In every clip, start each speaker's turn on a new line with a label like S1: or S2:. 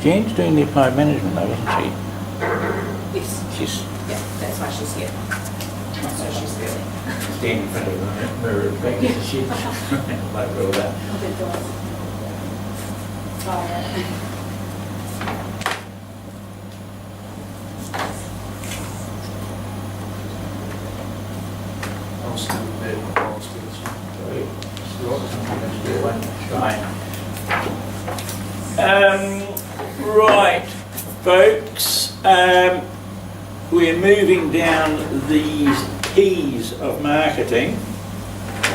S1: Jen's doing the applied management though, isn't she?
S2: Yes.
S1: She's
S2: Yeah, that's why she's here. That's why she's really.
S1: standing in front of the mirror, back to the shed. Like all that.
S3: I'll still be there with all skills.
S1: Right, folks, we're moving down these P's of marketing.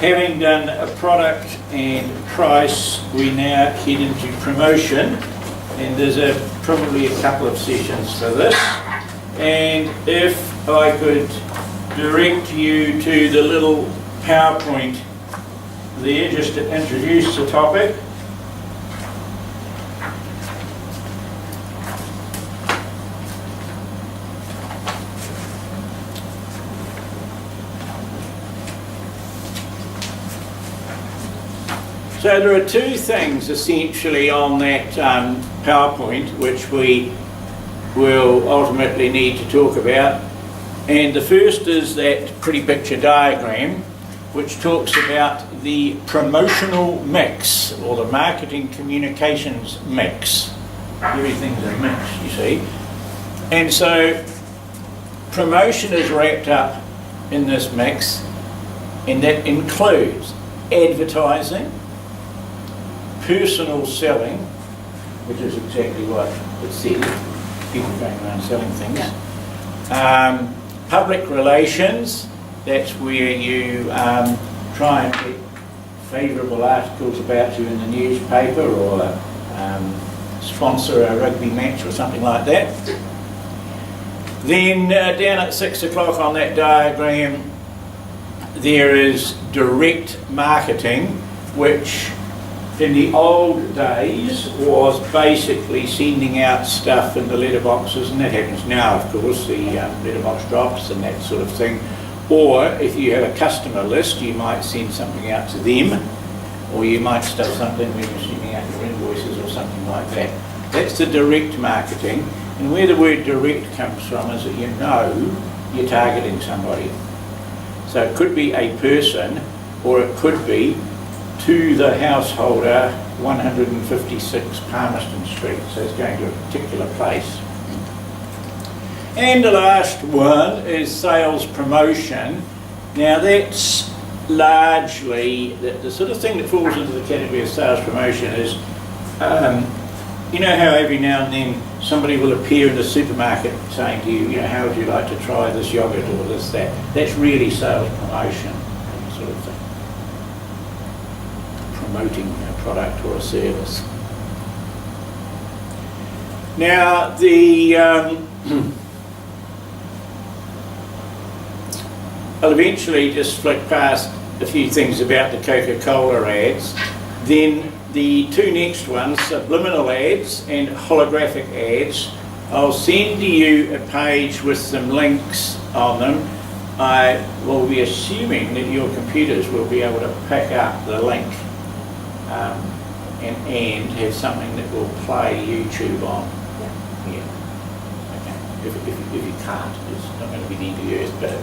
S1: Having done a product and price, we now head into promotion, and there's probably a couple of sessions for this. And if I could direct you to the little PowerPoint there, just to introduce the topic. So there are two things essentially on that PowerPoint which we will ultimately need to talk about. And the first is that pretty picture diagram which talks about the promotional mix or the marketing communications mix. Everything's a mix, you see. And so promotion is wrapped up in this mix, and that includes advertising, personal selling, which is exactly what it says, people going around selling things.
S2: Yeah.
S1: Public relations, that's where you try and get favourable articles about you in the newspaper or sponsor a rugby match or something like that. Then down at 6 o'clock on that diagram there is direct marketing, which in the old days was basically sending out stuff in the letterboxes, and that happens now of course, the letterbox drops and that sort of thing. Or if you have a customer list, you might send something out to them, or you might stuff something when you're sending out your invoices or something like that. That's the direct marketing, and where the word direct comes from is that you know you're targeting somebody. So it could be a person, or it could be to the householder 156 Palmerston Street, so it's going to a particular place. And the last one is sales promotion. Now that's largely the sort of thing that falls into the category of sales promotion is, you know how every now and then somebody will appear in the supermarket saying to you, how would you like to try this yogurt or this, that. That's really sales promotion, sort of thing. Promoting a product or a service. Now I'll eventually just flick past a few things about the Coca-Cola ads. Then the two next ones, subliminal ads and holographic ads, I'll send you a page with some links on them. I will be assuming that your computers will be able to pick up the link and have something that will play YouTube on. Yeah. Okay. If you can't, it's not going to be the end of the earth, but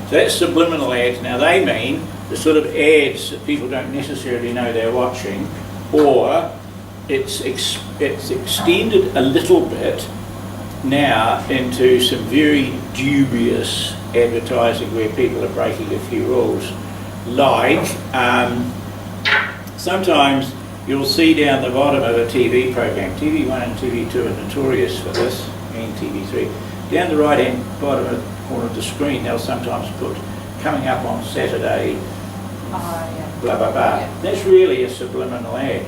S1: so that's subliminal ads. Now they mean the sort of ads that people don't necessarily know they're watching, or it's extended a little bit now into some very dubious advertising where people are breaking a few rules. Like sometimes you'll see down the bottom of a TV program, TV1 and TV2 are notorious for this, and TV3. Down the right hand bottom of corner of the screen they'll sometimes put coming up on Saturday, blah blah blah. Yeah. That's really a subliminal ad.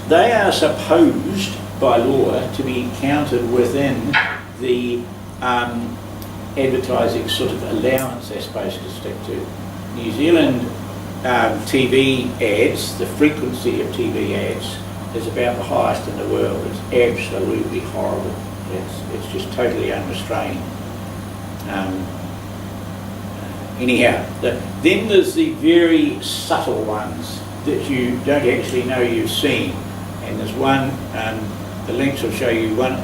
S1: They are supposed by law to be counted within the advertising sort of allowance they're supposed to stick to. New Zealand TV ads, the frequency of TV ads is about the highest in the world. It's absolutely horrible. It's just totally unrestrained. Anyhow, then there's the very subtle ones that you don't actually know you've seen, and there's one the links will show you one,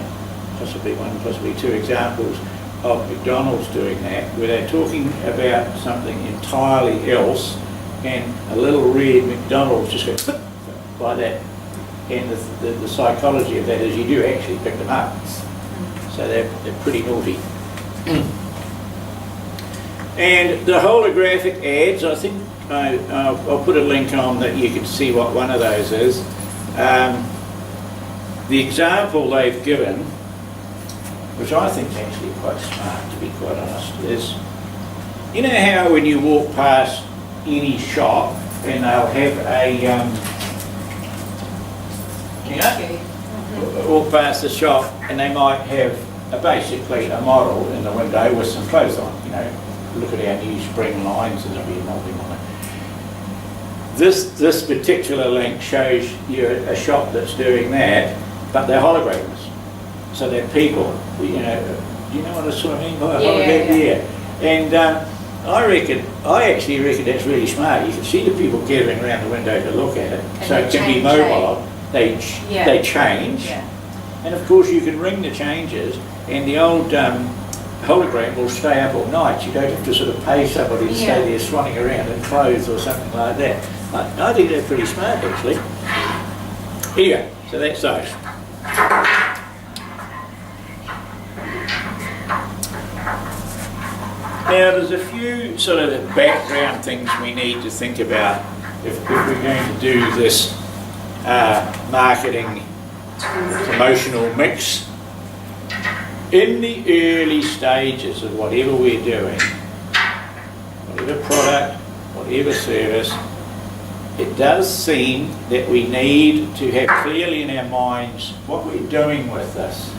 S1: possibly two examples of McDonald's doing that, where they're talking about something entirely else, and a little red McDonald's just goes like that. And the psychology of that is you do actually pick them up. So they're pretty naughty. And the holographic ads, I think I'll put a link on that you can see what one of those is. The example they've given, which I think is actually quite smart, to be quite honest, is, you know how when you walk past any shop and they'll have a, walk past the shop and they might have basically a model in the window with some clothes on, you know, look at our new spring lines and there'll be nothing on it. This particular link shows you a shop that's doing that, but they're holograms. So they're people, you know, do you know what I mean by a hologram? Yeah. And I actually reckon that's really smart. You can see the people gathering around the window to look at it.
S2: And
S1: so it can be mobile. They change.
S2: Yeah.
S1: And of course you can ring the changes and the old hologram will stay up all night. You don't have to sort of pay somebody to stay there swanning around in clothes or something like that. I think they're pretty smart actually. Here you go. So that's those. Now there's a few sort of background things we need to think about if we're going to do this marketing promotional mix. In the early stages of whatever we're doing, whatever product, whatever service, it does seem that we need to have clearly in our minds what we're doing with this.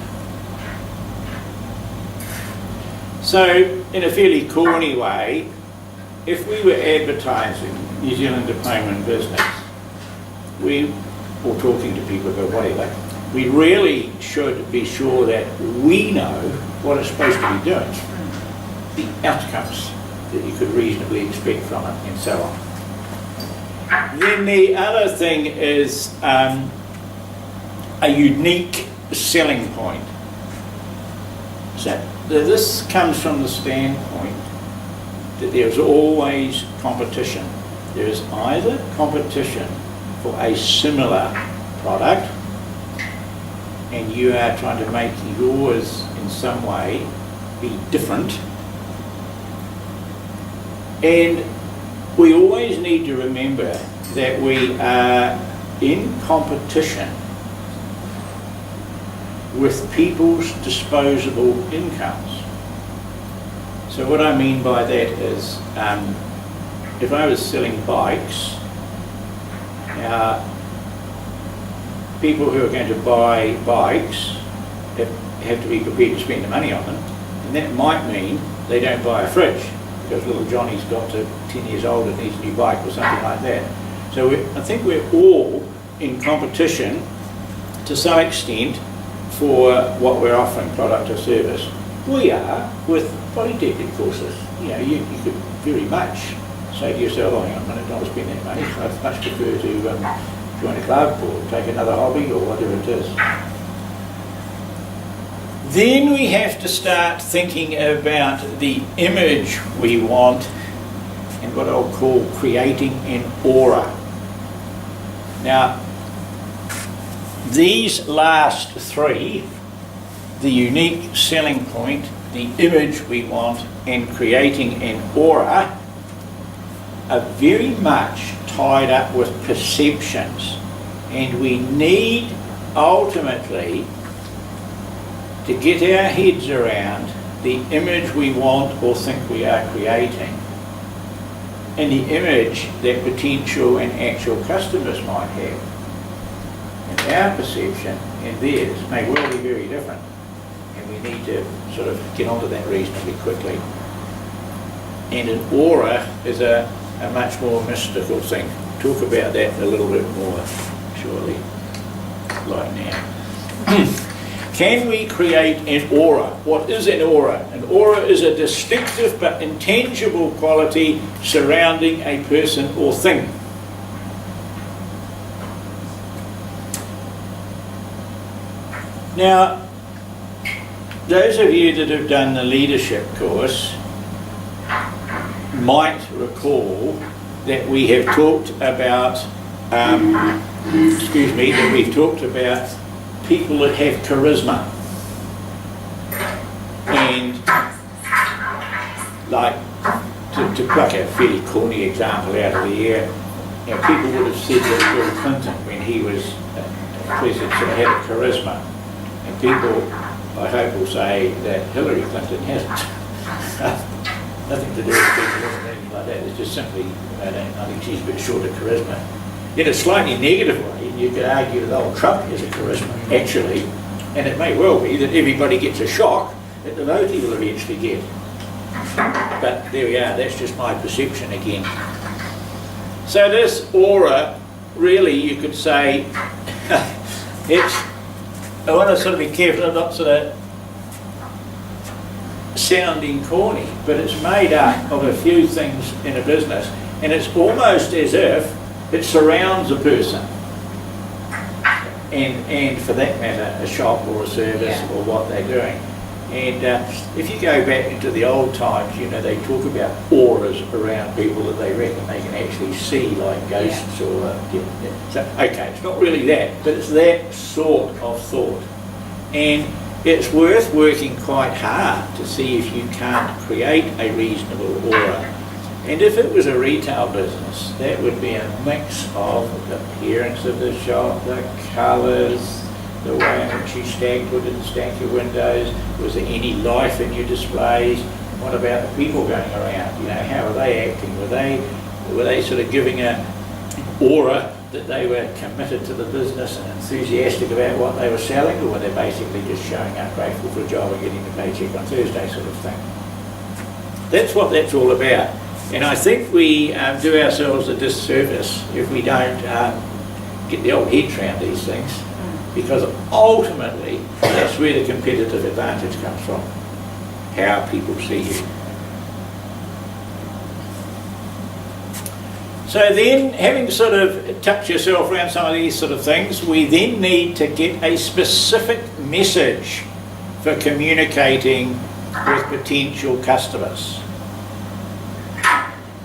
S1: So, in a fairly corny way, if we were advertising New Zealand Diploma in Business, or talking to people about whatever, we really should be sure that we know what it's supposed to be doing, the outcomes that you could reasonably expect from it, and so on. Then the other thing is a unique selling point. So this comes from the standpoint that there's always competition. There is either competition for a similar product and you are trying to make yours in some way be different, and we always need to remember that we are in competition with people's disposable incomes. So what I mean by that is, if I was selling bikes, people who are going to buy bikes have to be prepared to spend the money on them, and that might mean they don't buy a fridge because little Johnny's got to 10 years old and needs a new bike or something like that. So I think we're all in competition to some extent for what we're offering, product or service. We are with polytechnic courses. You know, you could very much say to yourself, oh, hang on a minute, don't spend that money. I'd much prefer to join a club or take another hobby or whatever it is. Then we have to start thinking about the image we want and what I'll call creating an aura. Now, these last three, the unique selling point, the image we want, and creating an aura, are very much tied up with perceptions. And we need, ultimately, to get our heads around the image we want or think we are creating, and the image that potential and actual customers might have. And our perception and theirs may well be very different, and we need to sort of get onto that reasonably quickly. And an aura is a much more mystical thing. Talk about that a little bit more, surely, like now. Can we create an aura? What is an aura? An aura is a distinctive but intangible quality surrounding a person or thing. Now, those of you that have done the leadership course might recall that we have talked about, that we've talked about people that have charisma. And like, to pluck a fairly corny example out of the air, you know, people would have said that Bill Clinton, when he was president, sort of had a charisma. And people, I hope, will say that Hillary Clinton hasn't. Nothing to do with people or anything like that. It's just simply, I think she's a bit short of charisma. In a slightly negative way, you could argue that old Trump has a charisma, actually, and it may well be that everybody gets a shock at the vote he will eventually get. But there we are, that's just my perception again. So this aura, really, you could say, it's, I want to sort of be careful, I'm not sort of sounding corny, but it's made up of a few things in a business, and it's almost as if it surrounds a person, and for that matter, a shop or a service or what they're doing. And if you go back into the old times, you know, they talk about auras around people that they reckon they can actually see, like ghosts or... So, okay, it's not really that, but it's that sort of thought. And it's worth working quite hard to see if you can't create a reasonable aura. And if it was a retail business, that would be a mix of the appearance of the shop, the colours, the way in which you stacked or didn't stack your windows, was there any life in your displays? What about the people going around? You know, how are they acting? Were they sort of giving an aura that they were committed to the business and enthusiastic about what they were selling, or were they basically just showing up grateful for a job and getting the paycheck on Thursday sort of thing? That's what that's all about. And I think we do ourselves a disservice if we don't get the old heads around these things, because ultimately that's where the competitive advantage comes from, how people see you. So then, having sort of touched yourself around some of these sort of things, we then need to get a specific message for communicating with potential customers.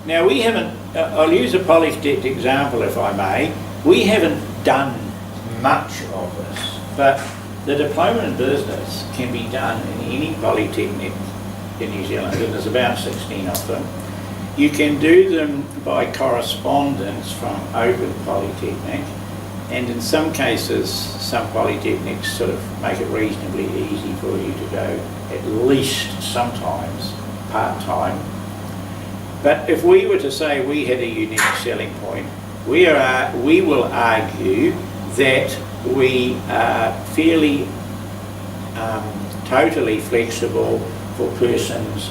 S1: Now we haven't, I'll use a Polytech example if I may, we haven't done much of this, but the diploma in business can be done in any polytechnic in New Zealand, and there's about 16 of them. You can do them by correspondence from Open Polytechnic, and in some cases, some polytechnics sort of make it reasonably easy for you to go at least sometimes part-time. But if we were to say we had a unique selling point, we will argue that we are fairly totally flexible for persons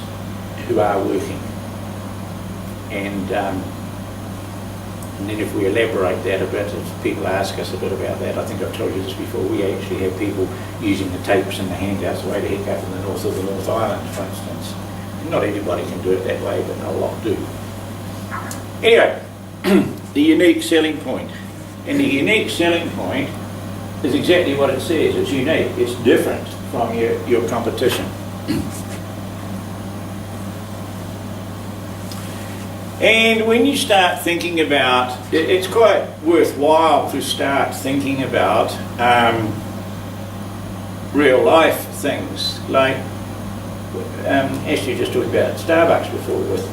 S1: who are working. And then if we elaborate that a bit, if people ask us a bit about that, I think I've told you this before, we actually have people using the tapes and the handouts way to heck up in the north of the North Island, for instance. Not everybody can do it that way, but a lot do. Anyway, the unique selling point. And the unique selling point is exactly what it says. It's unique. It's different from your competition. And when you start thinking about, it's quite worthwhile to start thinking about real life things, like Ashley just talked about Starbucks before, with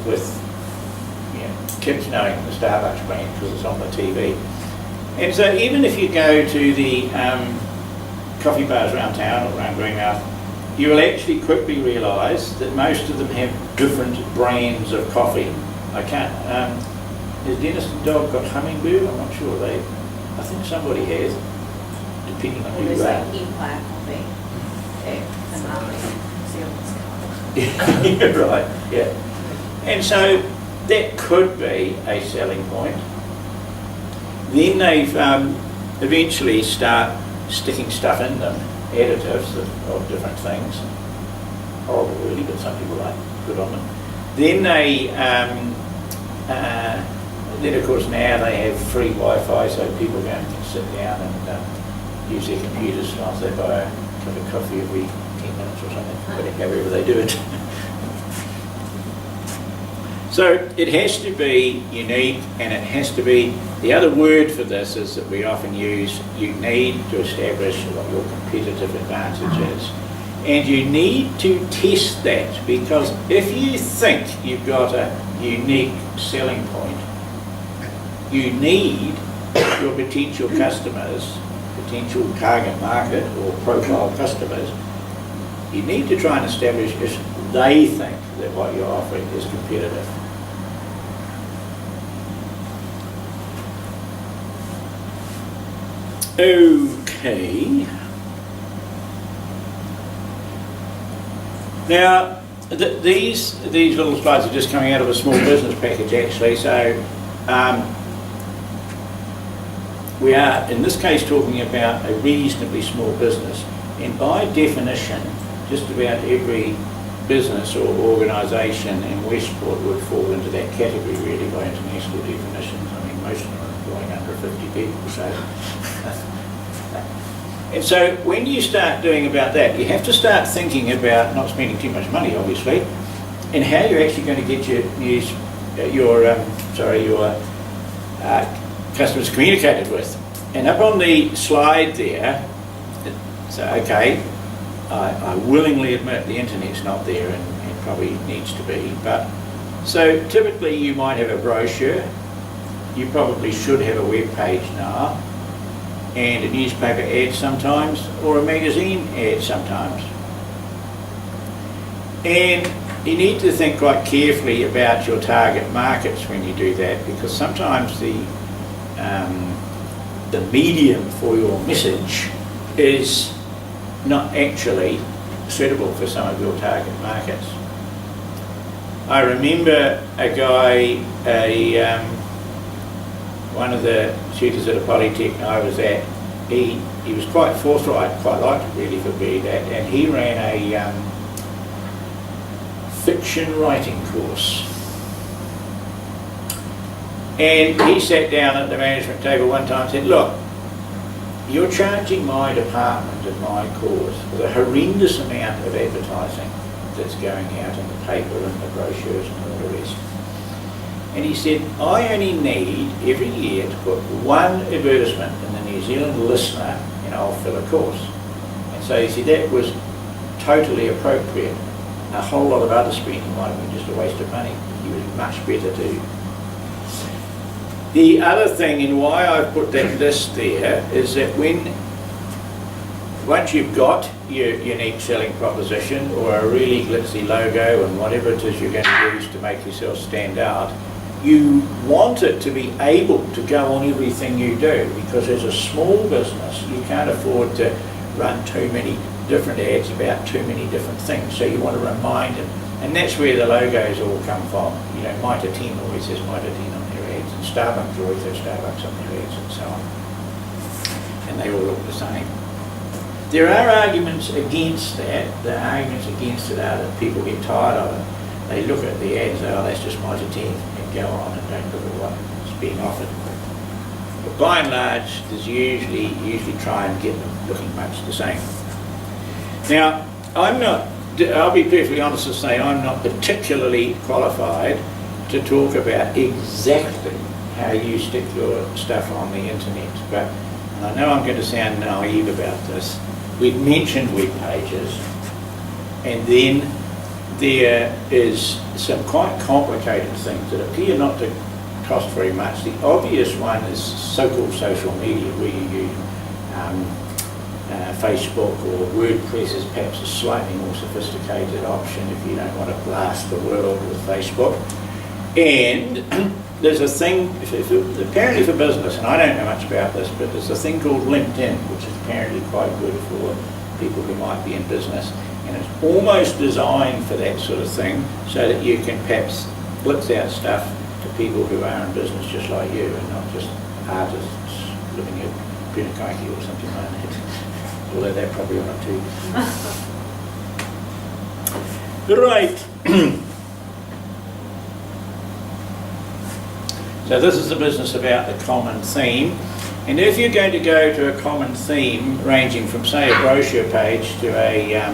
S1: you know, kids knowing the Starbucks brand because it's on the TV. And so even if you go to the coffee bars around town or around Greenmouth, you will actually quickly realise that most of them have different brands of coffee. I can't, has Dennis the dog got Hummingbird? I'm not sure. I think somebody has, depending on who you are.
S2: Empire coffee.
S1: Yeah, right, yeah. And so that could be a selling point. Then they've eventually start sticking stuff in them, additives of different things. Horrible really, but some people like, good on them. Then they, then of course now they have free Wi-Fi, so people can sit down and use their computers whilst they buy a cup of coffee every 10 minutes or something, however they do it. So it has to be unique, and it has to be, the other word for this is that we often use, you need to establish what your competitive advantage is. And you need to test that, because if you think you've got a unique selling point, you need your potential customers, potential target market or profile customers, you need to try and establish if they think that what you're offering is competitive. Okay. Now, these little slides are just coming out of a small business package actually, so we are in this case talking about a reasonably small business, and by definition just about every business or organisation in Westport would fall into that category really by international definitions. I mean, most of them are employing under 50 people, so and so when you start doing about that, you have to start thinking about not spending too much money, obviously, and how you're actually going to get your customers communicated with. And up on the slide there, so okay, I willingly admit the internet's not there, and it probably needs to be, but so typically you might have a brochure, you probably should have a web page now, and a newspaper ad sometimes, or a magazine ad sometimes. And you need to think quite carefully about your target markets when you do that, because sometimes the medium for your message is not actually suitable for some of your target markets. I remember a guy, one of the tutors at a polytech I was at, he was quite forthright, quite liked it really for being that, and he ran a fiction writing course. And he sat down at the management table one time and said, look, you're charging my department and my course with a horrendous amount of advertising that's going out in the paper and the brochures and all the rest. And he said, I only need every year to put one advertisement in the New Zealand Listener and I'll fill a course. And so he said that was totally appropriate. A whole lot of other spending might have been just a waste of money. He was much better to. The other thing, and why I've put that list there, is that once you've got your unique selling proposition or a really glitzy logo and whatever it is you're going to use to make yourself stand out, you want it to be able to go on everything you do, because as a small business you can't afford to run too many different ads about too many different things, so you want to remind them, and that's where the logos all come from. You know, Mitre 10 always says Mitre 10 on their ads, and Starbucks always has Starbucks on their ads, and so on, and they all look the same. There are arguments against that. The arguments against it are that people get tired of it. They look at the ads, oh, that's just Mitre 10, and go on and don't look at what's being offered. But by and large, there's usually try and get them looking much the same. Now, I'll be perfectly honest and say I'm not particularly qualified to talk about exactly how you stick your stuff on the internet, but I know I'm going to sound naive about this. We've mentioned web pages, and then there is some quite complicated things that appear not to cost very much. The obvious one is so-called social media, where you use Facebook, or WordPress is perhaps a slightly more sophisticated option if you don't want to blast the world with Facebook. And there's a thing, apparently for business, and I don't know much about this, but there's a thing called LinkedIn, which is apparently quite good for people who might be in business. And it's almost designed for that sort of thing, so that you can perhaps blitz out stuff to people who are in business just like you, and not just artists living at Pinakaiki or something like that. Although they're probably on it too. Right. So this is the business about the common theme. And if you're going to go to a common theme ranging from, say, a brochure page to a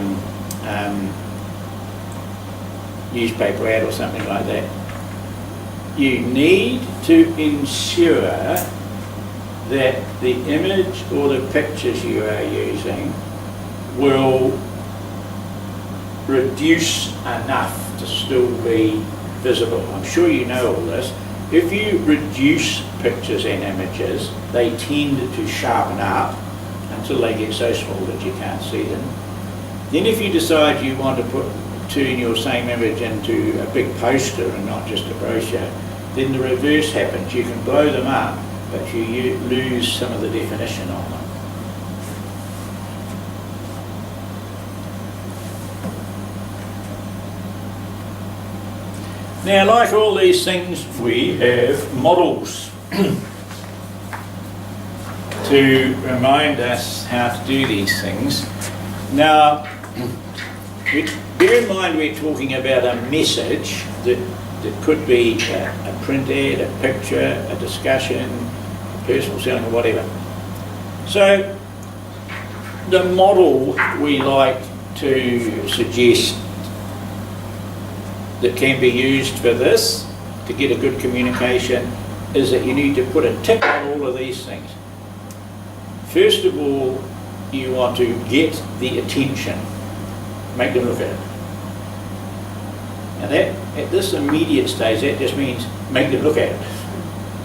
S1: newspaper ad or something like that, you need to ensure that the image or the pictures you are using will reduce enough to still be visible. I'm sure you know all this. If you reduce pictures and images, they tend to sharpen up until they get so small that you can't see them. Then if you decide you want to turn your same image into a big poster and not just a brochure, then the reverse happens. You can blow them up, but you lose some of the definition on them. Now, like all these things, we have models to remind us how to do these things. Now, bear in mind we're talking about a message that could be a print ad, a picture, a discussion, a personal selling, or whatever. So, the model we like to suggest that can be used for this, to get a good communication, is that you need to put a tick on all of these things. First of all, you want to get the attention, make them look at it. Now that, at this immediate stage, that just means make them look at it.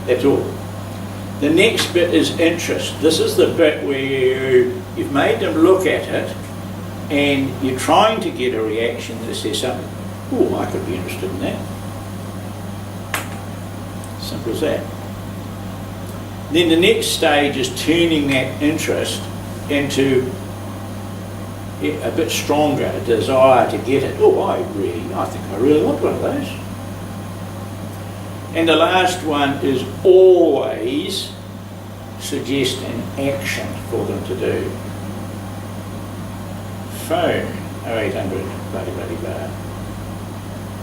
S1: That's all. The next bit is interest. This is the bit where you've made them look at it and you're trying to get a reaction that says something. Oh, I could be interested in that. Simple as that. Then the next stage is turning that interest into a bit stronger, a desire to get it. Oh, I think I really want one of those. And the last one is always suggest an action for them to do. Phone 0800 bloody bloody blah.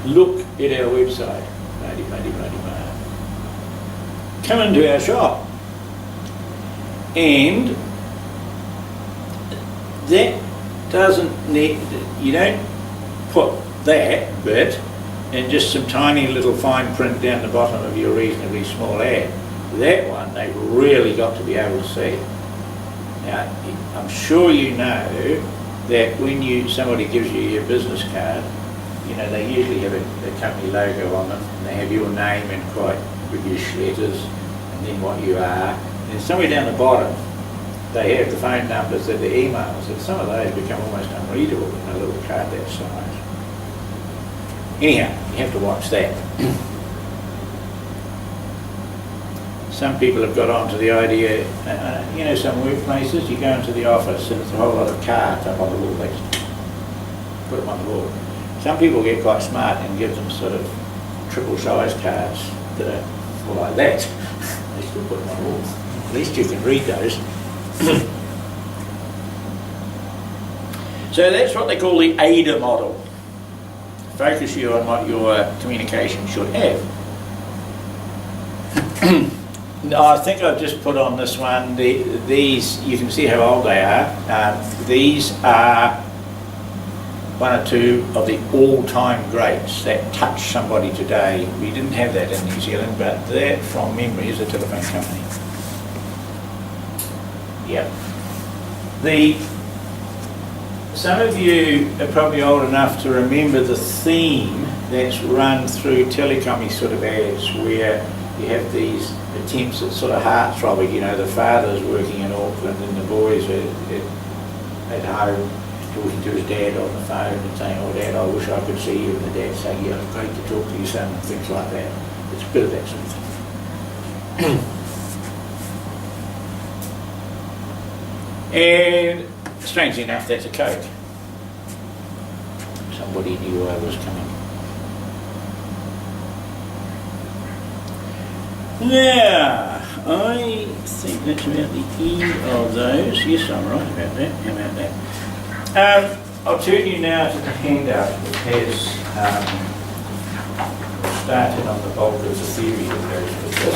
S1: Look at our website, bloody bloody bloody blah. Come into our shop. And that doesn't need, you don't put that bit in just some tiny little fine print down the bottom of your reasonably small ad. That one they've really got to be able to see. Now, I'm sure you know that when somebody gives you your business card, you know, they usually have a company logo on them, and they have your name in quite British letters, and then what you are. And somewhere down the bottom, they have the phone numbers and the emails, and some of those become almost unreadable in a little card that size. Anyhow, you have to watch that. Some people have got onto the idea, you know, some workplaces, you go into the office and there's a whole lot of cards up on the wall, they put them on the wall. Some people get quite smart and give them sort of triple size cards that are more like that. They still put them on the wall. At least you can read those. So that's what they call the AIDA model. Focus you on what your communication should have. I think I've just put on this one, these, you can see how old they are. These are one or two of the all-time greats that touch somebody today. We didn't have that in New Zealand, but that, from memory, is a telephone company. Yep. Some of you are probably old enough to remember the theme that's run through telecom sort of ads, where you have these attempts at sort of heart-throbbing, you know, the father's working in Auckland and the boys are at home talking to his dad on the phone and saying, oh Dad, I wish I could see you, and the dad saying, yeah, it's great to talk to you son, and things like that. It's a bit of that sort of thing. And strangely enough, that's a Coke. Somebody knew I was coming. Now, I think that's about the end of those. Yes, I'm right about that. How about that? I'll turn you now to the handout that has started on the bulk of the theory that goes with this.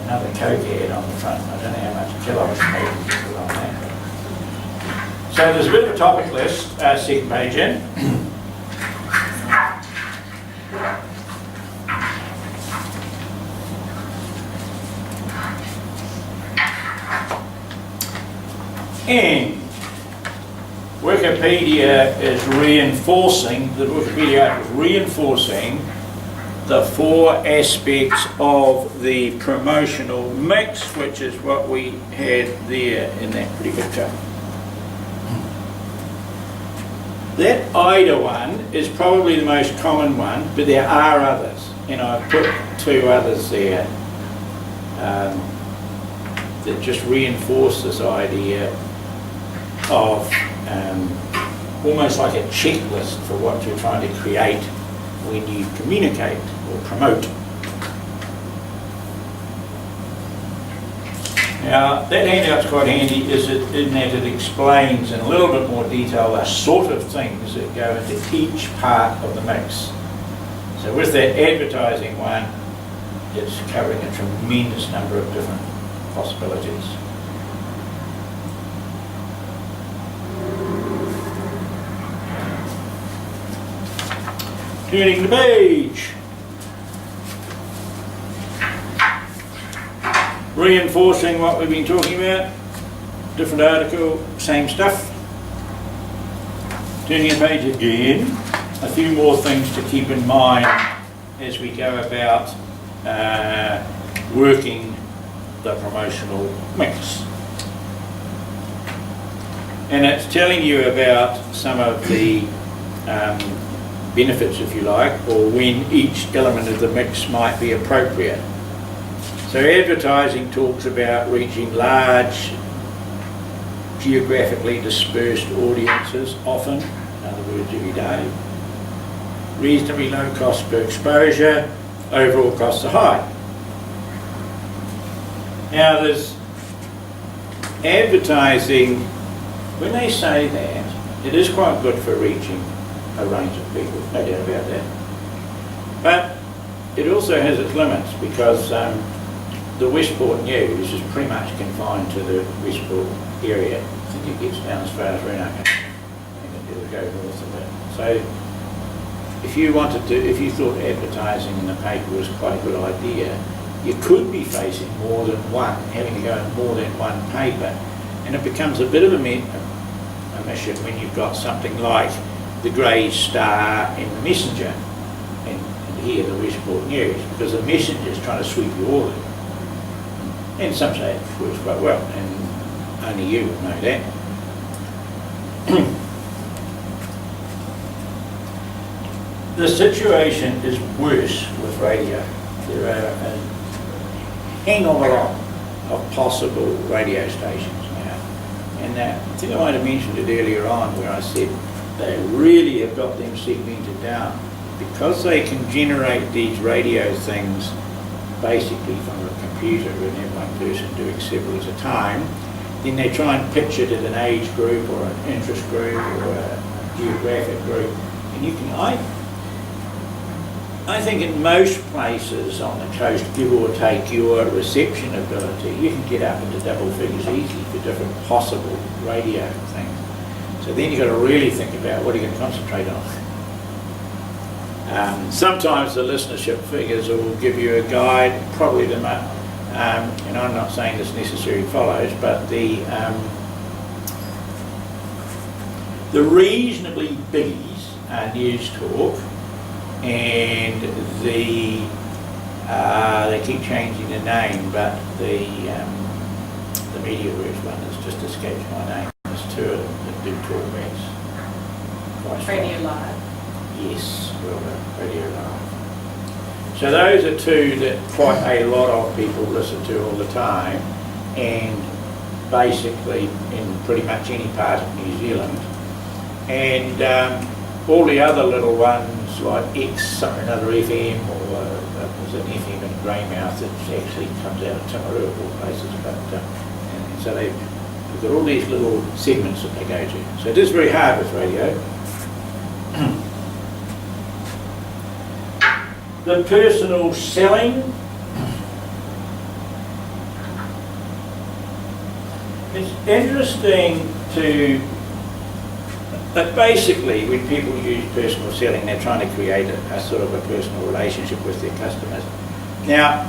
S1: another Coke ad on the front. I don't know how much Kellogg's paid to put on that. So there's a bit of a topic list, second page in. And Wikipedia is reinforcing, the Wikipedia is reinforcing the 4 aspects of the promotional mix, which is what we had there in that pretty picture. That IDA one is probably the most common one, but there are others, and I've put 2 others there that just reinforce this idea of almost like a checklist for what you're trying to create when you communicate or promote. Now, that handout's quite handy in that it explains in a little bit more detail the sort of things that go into each part of the mix. So with that advertising one, it's covering a tremendous number of different possibilities. Turning the page. Reinforcing what we've been talking about. Different article, same stuff. Turning the page again. A few more things to keep in mind as we go about working the promotional mix. And it's telling you about some of the benefits, if you like, or when each element of the mix might be appropriate. So advertising talks about reaching large, geographically dispersed audiences often, in other words every day. Reasonably low cost per exposure, overall costs are high. Now there's advertising, when they say that, it is quite good for reaching a range of people, no doubt about that. But it also has its limits because the Westport News is pretty much confined to the Westport area. I think it gets down as far as Renaka and it'll go north of it. So if you thought advertising in the paper was quite a good idea, you could be facing more than one, having to go in more than one paper. And it becomes a bit of a mission when you've got something like the Grey Star and the Messenger, and here the Westport News, because the Messenger is trying to sweep you all in. And some say it works quite well, and only you will know that. The situation is worse with radio. There are a hang of a lot of possible radio stations now. And I think I might have mentioned it earlier on where I said they really have got them segmented down. Because they can generate these radio things basically from a computer and have one person doing several at a time, then they try and pitch it at an age group or an interest group or a geographic group. And you can, I think in most places on the coast, give or take your reception ability, you can get up into double figures easily for different possible radio things. So then you've got to really think about what are you going to concentrate on. Sometimes the listenership figures will give you a guide, probably and I'm not saying this necessarily follows, but the reasonably biggies are News Talk, and they keep changing the name, but the MediaWorks one has just escaped my name. There's 2 of them that do talkbacks.
S2: Radio Live.
S1: Yes, well done, Radio Live. So those are 2 that quite a lot of people listen to all the time, and basically in pretty much any part of New Zealand. And all the other little ones like X, another FM, or there's an FM in Greymouth that actually comes out of Timaru of all places. But and so they've got all these little segments that they go to. So it is very hard with radio. The personal selling. interesting to, but basically when people use personal selling, they're trying to create a sort of a personal relationship with their customers. Now,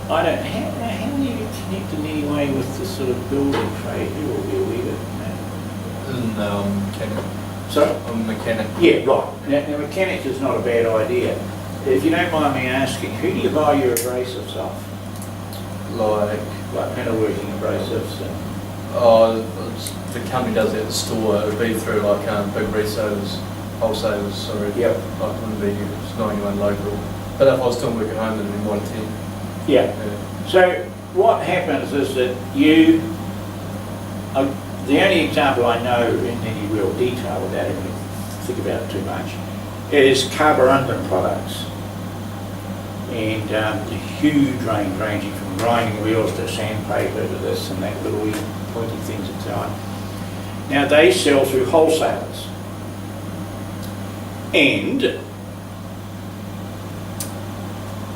S1: I don't, how do you connect in any way with the sort of building trade? You will be a wee bit,
S3: Mechanic.
S1: Sorry?
S3: I'm a mechanic.
S1: Yeah, right. Now, mechanics is not a bad idea. If you don't mind me asking, who do you buy your abrasives off? Like metalworking abrasives and...
S3: The company does it at the store. It would be through like big resellers, wholesalers, sorry.
S1: Yep.
S3: Like it wouldn't be just not anyone local. But if I was doing work at home, then it'd be more than 10.
S1: Yeah.
S3: Yeah.
S1: So what happens is that you, the only example I know in any real detail without having to think about it too much, is carborundum products. And the huge range ranging from grinding wheels to sandpaper to this and that, little wee pointy things and so on. Now they sell through wholesalers. And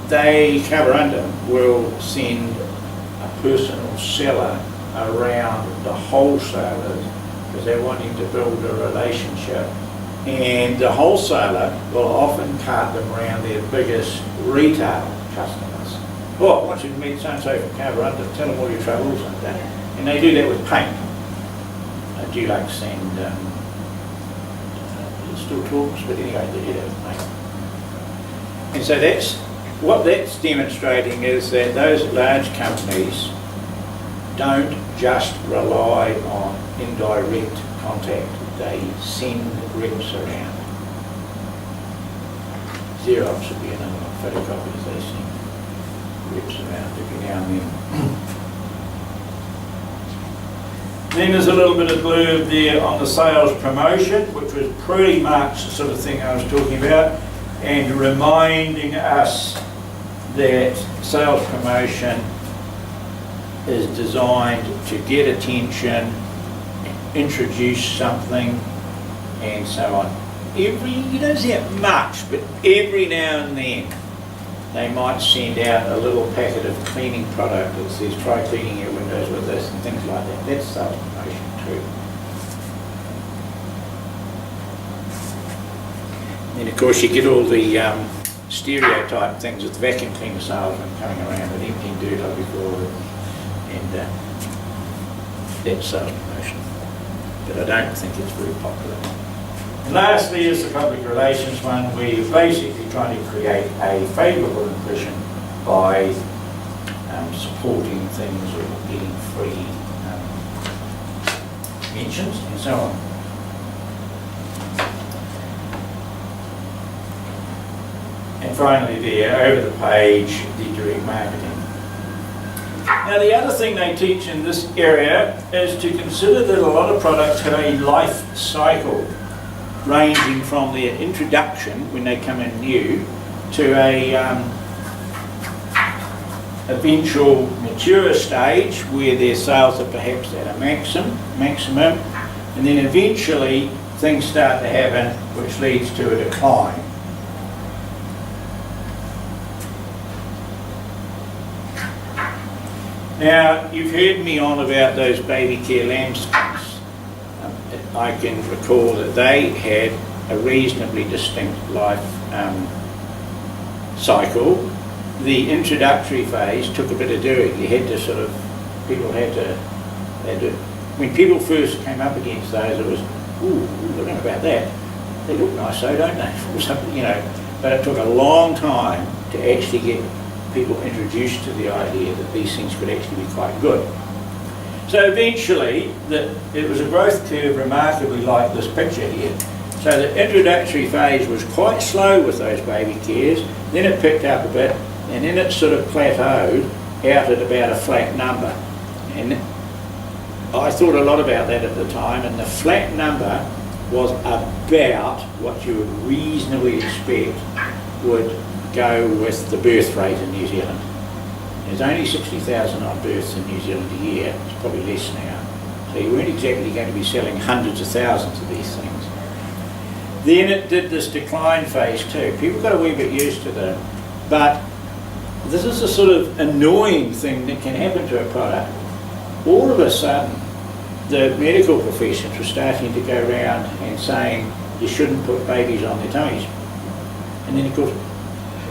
S1: carborundum will send a personal seller around the wholesalers because they're wanting to build a relationship, and the wholesaler will often cart them around their biggest retail customers. Oh, I want you to meet so-and-so from carborundum, tell them all your troubles and that. And they do that with paint, Dulux and it still talks, but anyway, they do that with paint. And so what that's demonstrating is that those large companies don't just rely on indirect contact, they send reps around. Xerox would be another one, photocopiers, they send reps around every now and then. Then there's a little bit of blurb there on the sales promotion, which was pretty much the sort of thing I was talking about, and reminding us that sales promotion is designed to get attention, introduce something, and so on. You don't see it much, but every now and then they might send out a little packet of cleaning product that says try cleaning your windows with this and things like that. That's sales promotion too. And of course you get all the stereotype things with the vacuum cleaner salesman coming around with emptying dirt on before and that's sales promotion. But I don't think it's very popular. And lastly is the public relations one, where you're basically trying to create a favourable impression by supporting things or getting free mentions and so on. And finally there, over the page, the direct marketing. Now the other thing they teach in this area is to consider that a lot of products have a life cycle ranging from their introduction, when they come in new, to a eventual mature stage where their sales are perhaps at a maximum, and then eventually things start to happen which leads to a decline. Now, you've heard me on about those baby care lambskins. I can recall that they had a reasonably distinct life cycle. The introductory phase took a bit of doing. You had to when people first came up against those, it was, ooh, I don't know about that. They look nice though, don't they? Or something, you know. But it took a long time to actually get people introduced to the idea that these things could actually be quite good. So eventually, it was a growth curve remarkably like this picture here. So the introductory phase was quite slow with those baby cares, then it picked up a bit, and then it sort of plateaued out at about a flat number. And I thought a lot about that at the time, and the flat number was about what you would reasonably expect would go with the birth rate in New Zealand. There's only 60,000 odd births in New Zealand a year, it's probably less now. So you weren't exactly going to be selling hundreds of thousands of these things. Then it did this decline phase too. People got a wee bit used to them, but this is a sort of annoying thing that can happen to a product. all of a sudden, the medical professions were starting to go around and saying you shouldn't put babies on their tummies. And then of course,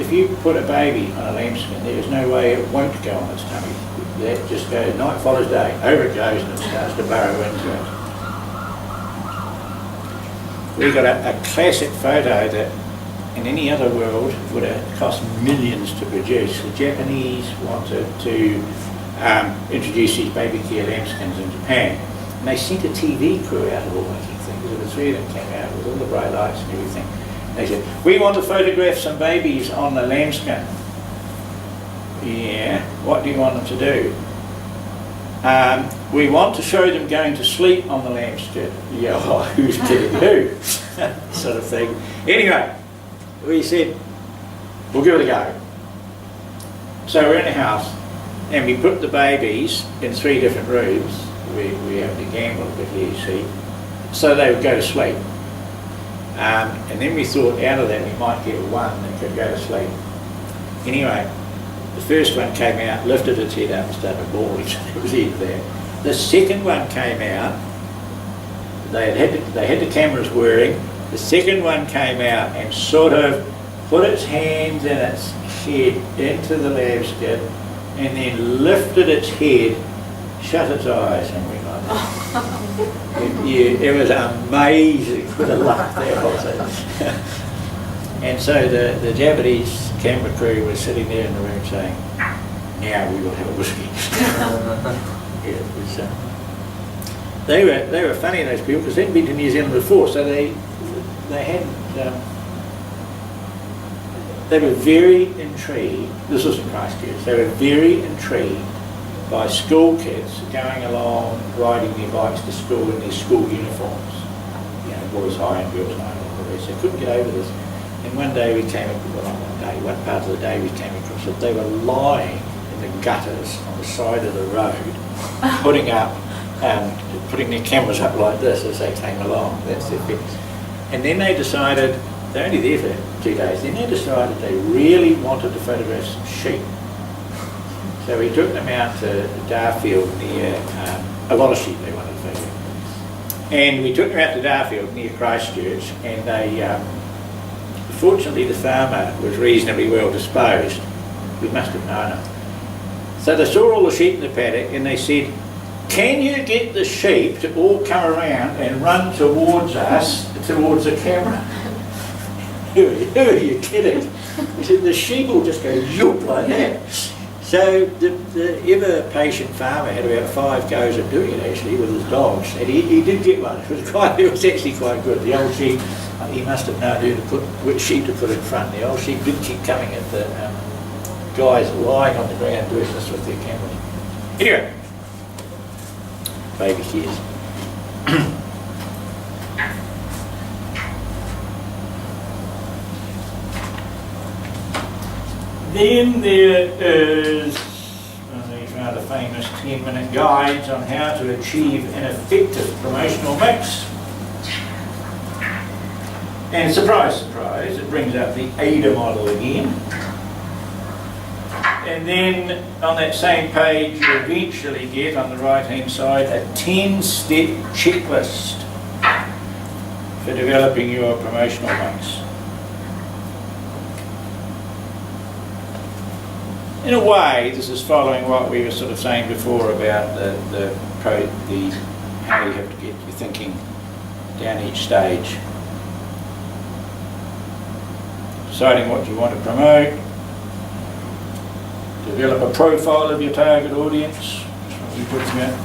S1: if you put a baby on a lambskin, there is no way it won't go on its tummy. That just goes, night follows day, over it goes and it starts to burrow into it. We got a classic photo that in any other world would have cost millions to produce. The Japanese wanted to introduce these baby care lambskins in Japan. And they sent a TV crew out of all making things. There were 3 of them came out with all the bright lights and everything. They said, we want to photograph some babies on the lambskin. Yeah, what do you want them to do? We want to show them going to sleep on the lambskin. Yeah, who's kidding who? Sort of thing. Anyway, we said, we'll give it a go. So we're in the house and we put the babies in 3 different rooms. We have to gamble a bit here, you see, so they would go to sleep. And then we thought out of that we might get one that could go to sleep. Anyway, the first one came out, lifted its head up and started bawling. It was in there. The second one came out, they had the cameras whirring. The second one came out and sort of put its hands and its head into the lambskin and then lifted its head, shut its eyes and went like that. It was amazing with the luck there also. And so the Japanese camera crew was sitting there in the room saying, now we will have a whiskey. Yeah, it was, they were funny, those people, because they'd been to New Zealand before, so they were very intrigued. This was in Christchurch. They were very intrigued by school kids going along riding their bikes to school in their school uniforms, you know, boys high and girls high and all the rest. They couldn't get over this. And one day we came, one part of the day we came across it. They were lying in the gutters on the side of the road, putting their cameras up like this as they came along. That's their thing. And then they decided, they're only there for 2 days, then they decided they really wanted to photograph some sheep. So we took them out to Darfield near, a lot of sheep they wanted to photograph. And we took them out to Darfield near Christchurch, and they, fortunately the farmer was reasonably well disposed. We must have known him. So they saw all the sheep in the paddock and they said, can you get the sheep to all come around and run towards us, towards the camera? Who are you kidding? He said, the sheep will just go zoop like that. So the ever-patient farmer had about 5 goes at doing it actually with his dogs, and he did get one. It was actually quite good. The old sheep, he must have known which sheep to put in front. The old sheep did keep coming at the guys lying on the ground doing this with their cameras. Anyway, baby tears. Then there is these rather famous 10-minute guides on how to achieve an effective promotional mix. And surprise, surprise, it brings up the AIDA model again. And then on that same page you eventually get on the right hand side a 10-step checklist for developing your promotional mix. In a way, this is following what we were sort of saying before about how you have to get your thinking down each stage. Deciding what you want to promote, develop a profile of your target audience, that's what we talked about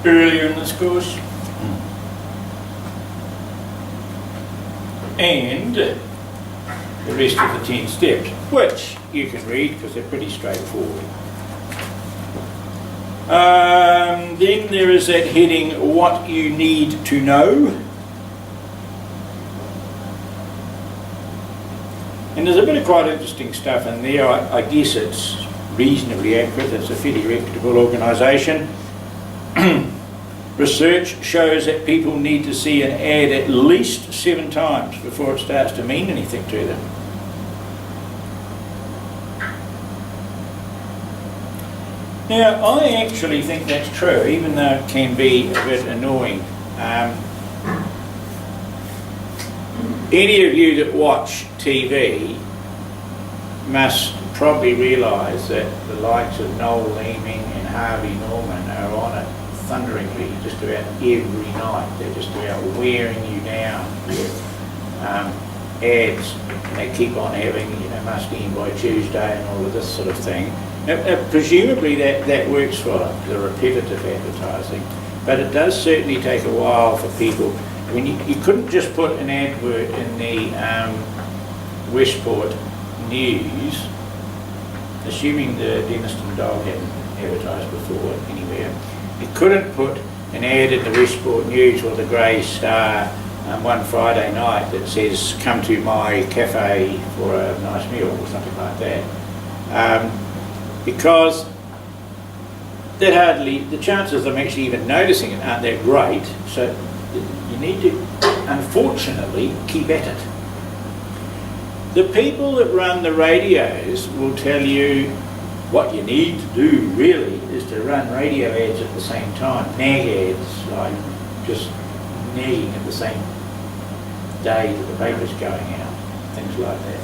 S1: earlier in this course, and the rest of the 10 steps, which you can read because they're pretty straightforward. Then there is that heading, what you need to know. And there's a bit of quite interesting stuff in there. I guess it's reasonably accurate. It's a fairly reputable organisation. Research shows that people need to see an ad at least 7 times before it starts to mean anything to them. Now, I actually think that's true, even though it can be a bit annoying. Any of you that watch TV must probably realise that the likes of Noel Leeming and Harvey Norman are on it thunderingly just about every night. They're just about wearing you down with ads, and they keep on having, must be in by Tuesday and all of this sort of thing. Now, presumably that works for the repetitive advertising, but it does certainly take a while for people. I mean, you couldn't just put an advert in the Westport News, assuming the Denniston Dog hadn't advertised before anywhere. You couldn't put an ad in the Westport News or the Grey Star one Friday night that says, come to my cafe for a nice meal or something like that. Because the chances of them actually even noticing it aren't that great, so you need to, unfortunately, keep at it. The people that run the radios will tell you what you need to do really is to run radio ads at the same time, nag ads, like just nagging at the same day that the paper's going out, things like that.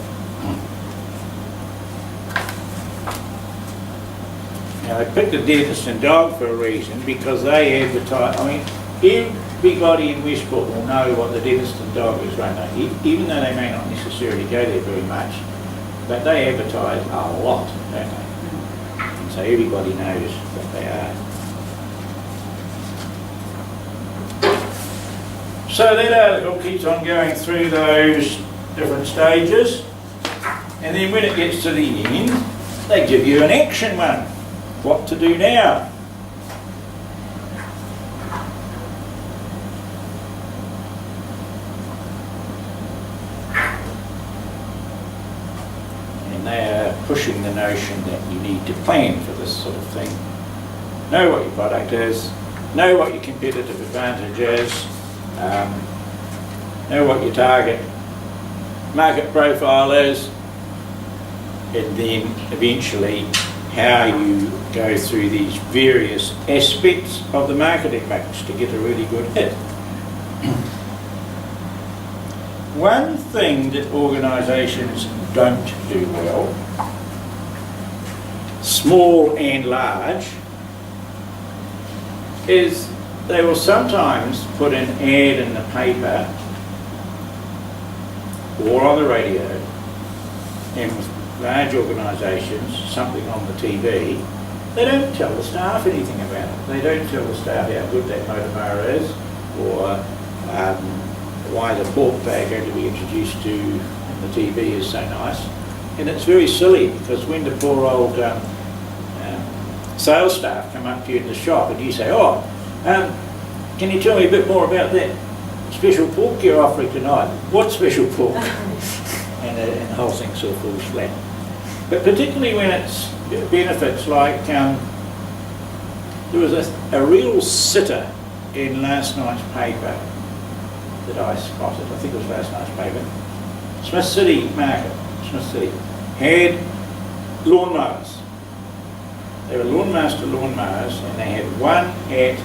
S1: Now, they picked the Denniston Dog for a reason, because they advertise. I mean, everybody in Westport will know what the Denniston Dog is run, even though they may not necessarily go there very much, but they advertise a lot, don't they? And so everybody knows what they are. So that article keeps on going through those different stages, and then when it gets to the end, they give you an action one. What to do now? And they are pushing the notion that you need to plan for this sort of thing. Know what your product is, know what your competitive advantage is, know what your target market profile is, and then eventually how you go through these various aspects of the marketing mix to get a really good hit. One thing that organisations don't do well, small and large, is they will sometimes put an ad in the paper or on the radio, and with large organisations, something on the TV, they don't tell the staff anything about it. They don't tell the staff how good that motor bar is, or why the pork they're going to be introduced to in the TV is so nice. And it's very silly, because when the poor old sales staff come up to you in the shop and you say, oh, can you tell me a bit more about that special pork you're offering tonight? What special pork? and the whole thing sort of falls flat. But particularly when it's benefits like, there was a real sitter in last night's paper that I spotted, I think it was last night's paper. Smith City Market, Smith City, had lawnmowers. They were Lawnmaster lawnmowers, and they had one at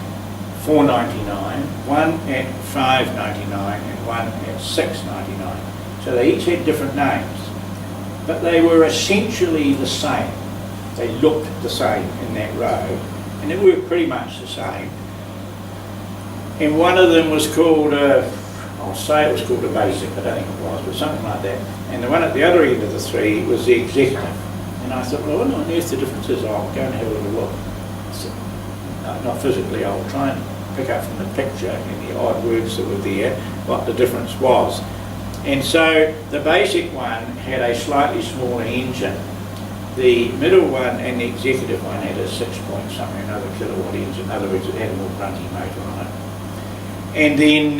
S1: $4.99, one at $5.99, and one at $6.99. So they each had different names, but they were essentially the same. They looked the same in that row, and they were pretty much the same. And one of them was called I'll say it was called a basic, I don't think it was, but something like that. And the one at the other end of the three was the executive. And I thought, well, what on earth the difference is? I'll go and have a little look. So, not physically, I'll try and pick up from the picture and the odd words that were there what the difference was. And so the basic one had a slightly smaller engine. The middle one and the executive one had a 6-point-something another kilowatt engine. In other words, it had a more grunty motor on it. And then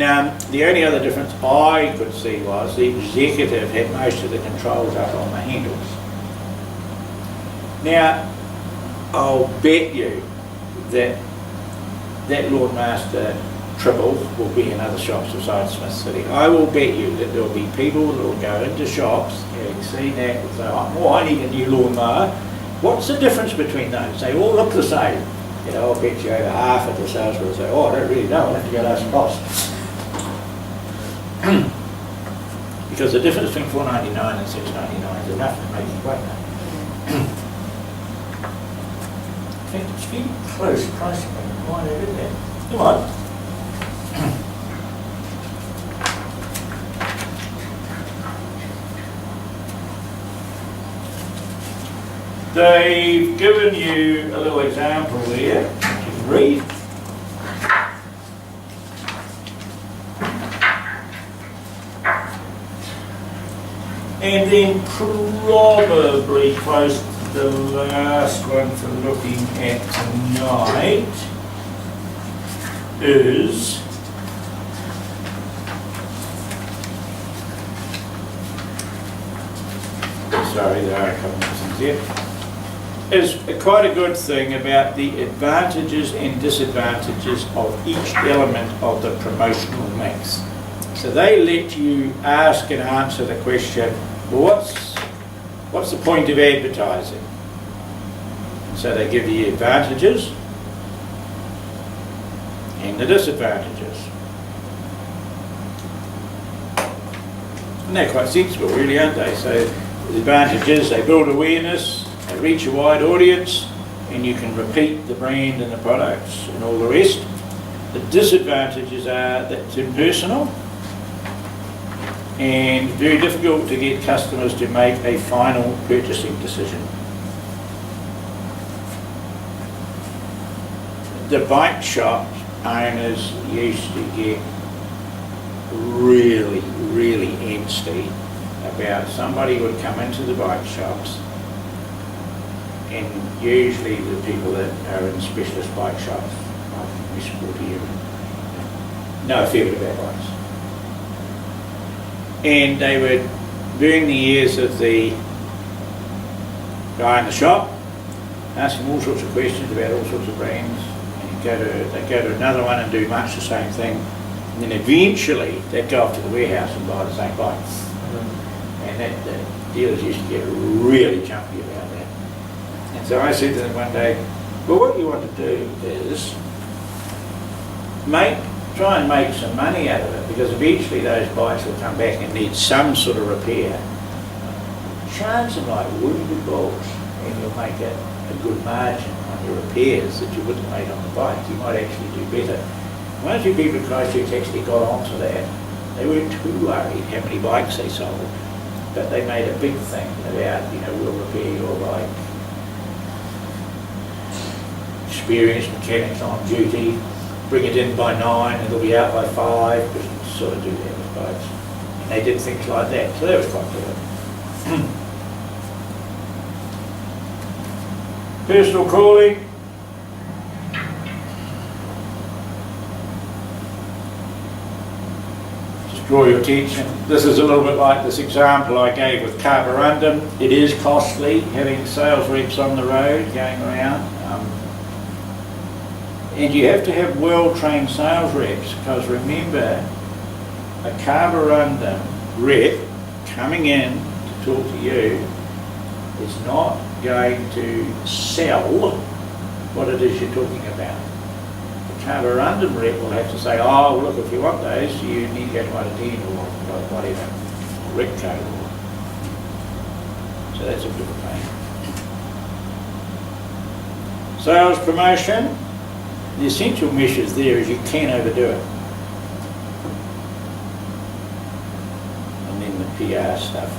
S1: the only other difference I could see was the executive had most of the controls up on the handles. Now, I'll bet you that that Lawnmaster triple will be in other shops besides Smith City. I will bet you that there will be people that will go into shops and see that and say, oh, I need a new lawnmower, What's the difference between those? They all look the same. You know, I'll bet you over half of the sales will say, oh, I don't really know, I'll have to go to ask boss. Because the difference between $4.99 and $6.99 is enough to make you quite know. In fact, it's really close pricing, why they did that? Come on. They've given you a little example there, you can read. And then probably close to the last one for looking at tonight is sorry, there are a couple of things here. Is quite a good thing about the advantages and disadvantages of each element of the promotional mix. So they let you ask and answer the question, well, what's the point of advertising? So they give you advantages and the disadvantages. And they're quite sensible really, aren't they? So the advantages, they build awareness, they reach a wide audience, and you can repeat the brand and the products and all the rest. The disadvantages are that it's impersonal and very difficult to get customers to make a final purchasing decision. The bike shop owners used to get really, really angsty about somebody would come into the bike shops, and usually the people that are in specialist bike shops, like West Sporty, know a fair bit about bikes. And they would burn the ears of the guy in the shop, ask him all sorts of questions about all sorts of brands, and they'd go to another one and do much the same thing, and then eventually they'd go off to the warehouse and buy the same bikes. And the dealers used to get really jumpy about that. And so I said to them one day, well, what you want to do is try and make some money out of it, because eventually those bikes will come back and need some sort of repair. Charge them like wounded bulls, and you'll make a good margin on your repairs that you wouldn't have made on the bike. You might actually do better. One or two people in Christchurch actually got onto that. They weren't too worried how many bikes they sold, but they made a big thing about, we'll repair your bike. Experienced mechanics on duty, bring it in by 9 and it'll be out by 5, because you sort of do that with bikes. And they did things like that, so that was quite good. Personal calling. Just draw your attention. This is a little bit like this example I gave with carborundum. It is costly having sales reps on the road going around. And you have to have well-trained sales reps, because remember, a carborundum rep coming in to talk to you is not going to sell what it is you're talking about. The carborundum rep will have to say, oh, look, if you want those, you need to go to Mitre 10 or whatever, Repco. So that's a bit of a pain. Sales promotion. The essential measures there is you can overdo it. And then the PR stuff.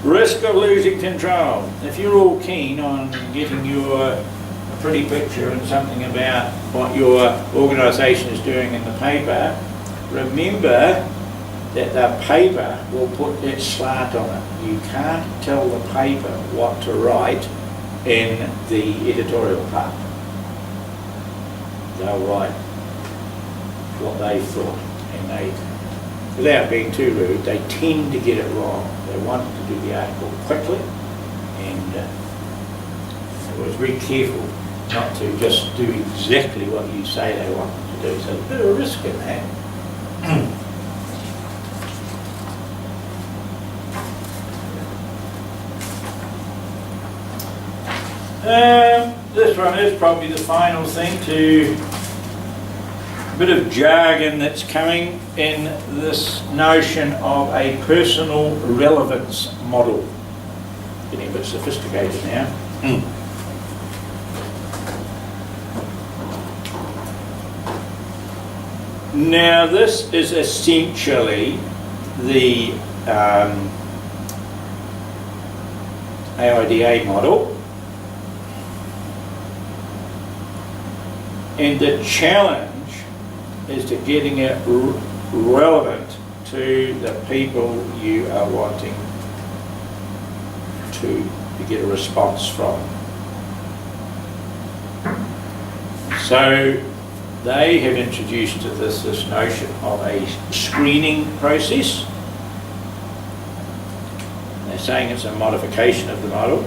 S1: Risk of losing control. If you're all keen on getting your pretty picture and something about what your organisation is doing in the paper, remember that the paper will put that slant on it. You can't tell the paper what to write in the editorial part. They'll write what they thought, and they, without being too rude, they tend to get it wrong. They want to do the article quickly, and I was very careful not to just do exactly what you say they want them to do. So there's a bit of a risk in that. This one is probably the final thing to a bit of jargon that's coming in this notion of a personal relevance model. Getting a bit sophisticated now. Now this is essentially the AIDA model, and the challenge is to getting it relevant to the people you are wanting to get a response from. So they have introduced to this notion of a screening process. They're saying it's a modification of the model.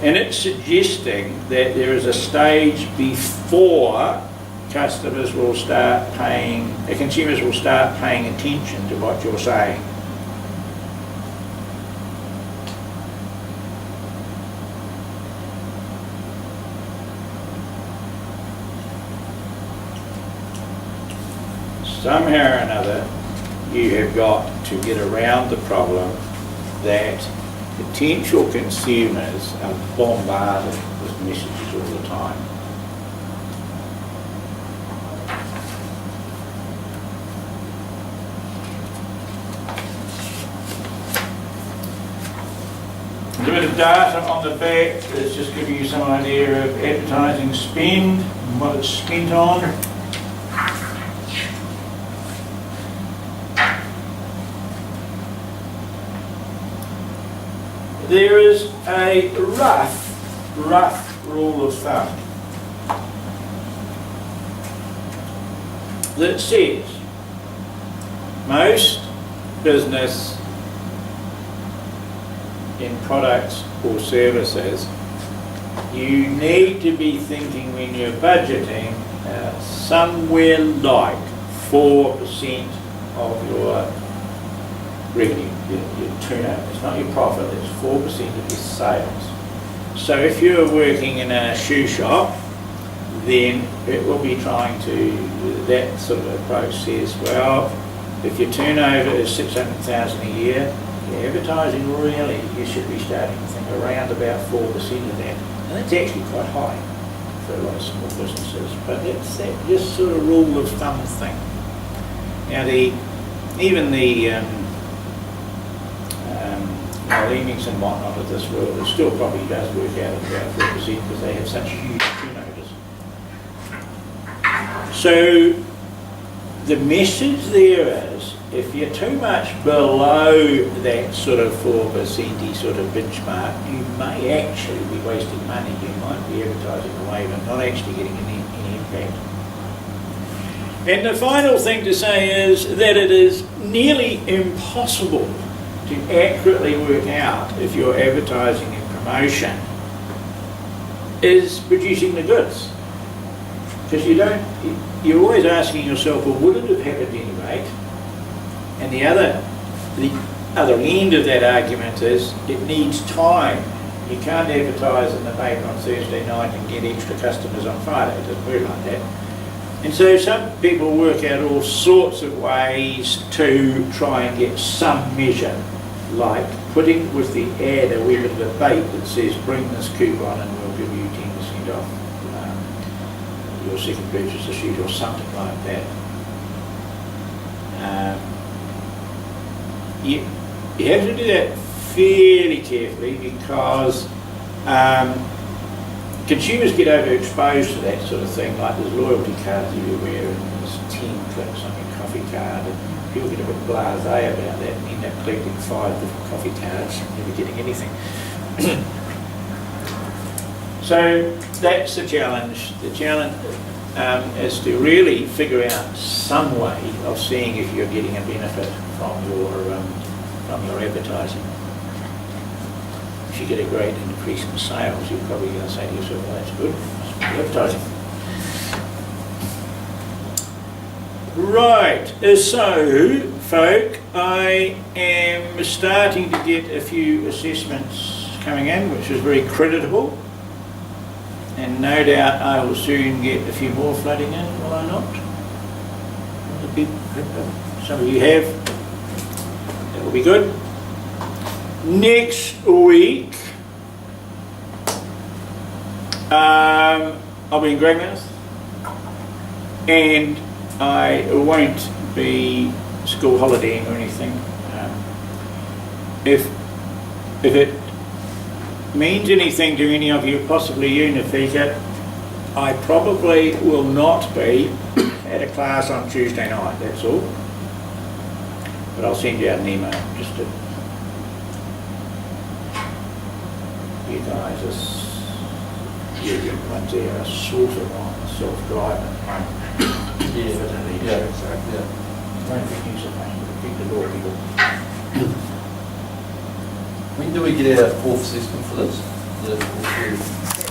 S1: And it's suggesting that there is a stage before consumers will start paying attention to what you're saying. Somehow or another, you have got to get around the problem that potential consumers are bombarded with messages all the time. A bit of data on the back that's just giving you some idea of advertising spend and what it's spent on. There is a rough rule of thumb that says most business in products or services, you need to be thinking when you're budgeting somewhere like 4% of your revenue, your turnover. It's not your profit, it's 4% of your sales. So if you're working in a shoe shop, then it will be trying to, that sort of approach says, well, if your turnover is 600,000 a year, your advertising really, you should be starting to think around about 4% of that. And that's actually quite high for a lot of small businesses, but it's that just sort of rule of thumb thing. Now even the Leamings and whatnot of this world, it still probably does work out at about 4% because they have such huge turnovers. So the message there is, if you're too much below that sort of 4% sort of benchmark, you may actually be wasting money. You might be advertising away but not actually getting any impact. And the final thing to say is that it is nearly impossible to accurately work out if your advertising and promotion is producing the goods. Because you're always asking yourself, well, would it have happened anyway? And the other end of that argument is it needs time. You can't advertise in the paper on Thursday night and get extra customers on Friday. It doesn't work like that. And so some people work out all sorts of ways to try and get some measure, like putting with the ad a wee bit of a bait that says bring this coupon and we'll give you 10% off your second purchase of shoes or something like that. You have to do that fairly carefully because consumers get overexposed to that sort of thing, like there's loyalty cards everywhere and there's 10 clicks on your coffee card and people get a bit blasé about that and end up collecting 5 different coffee cards and never getting anything. So that's the challenge. The challenge is to really figure out some way of seeing if you're getting a benefit from your advertising. If you get a great increase in sales, you're probably going to say to yourself, well, that's good, advertising. Right, so folk, I am starting to get a few assessments coming in, which is very creditable. And no doubt I will soon get a few more flooding in, will I not? Other people, some of you have. That will be good. Next week, I'll be in Greymouth, and I won't be school holidaying or anything. If it means anything to any of you, possibly you, Nafika, I probably will not be at a class on Tuesday night, that's all. But I'll send you out an email just to... You guys you ones there are sort of on self-driving.
S3: Yeah.
S1: So
S3: Yeah.
S1: don't think you should keep the law people.
S3: When do we get our fourth system for this? The fourth period?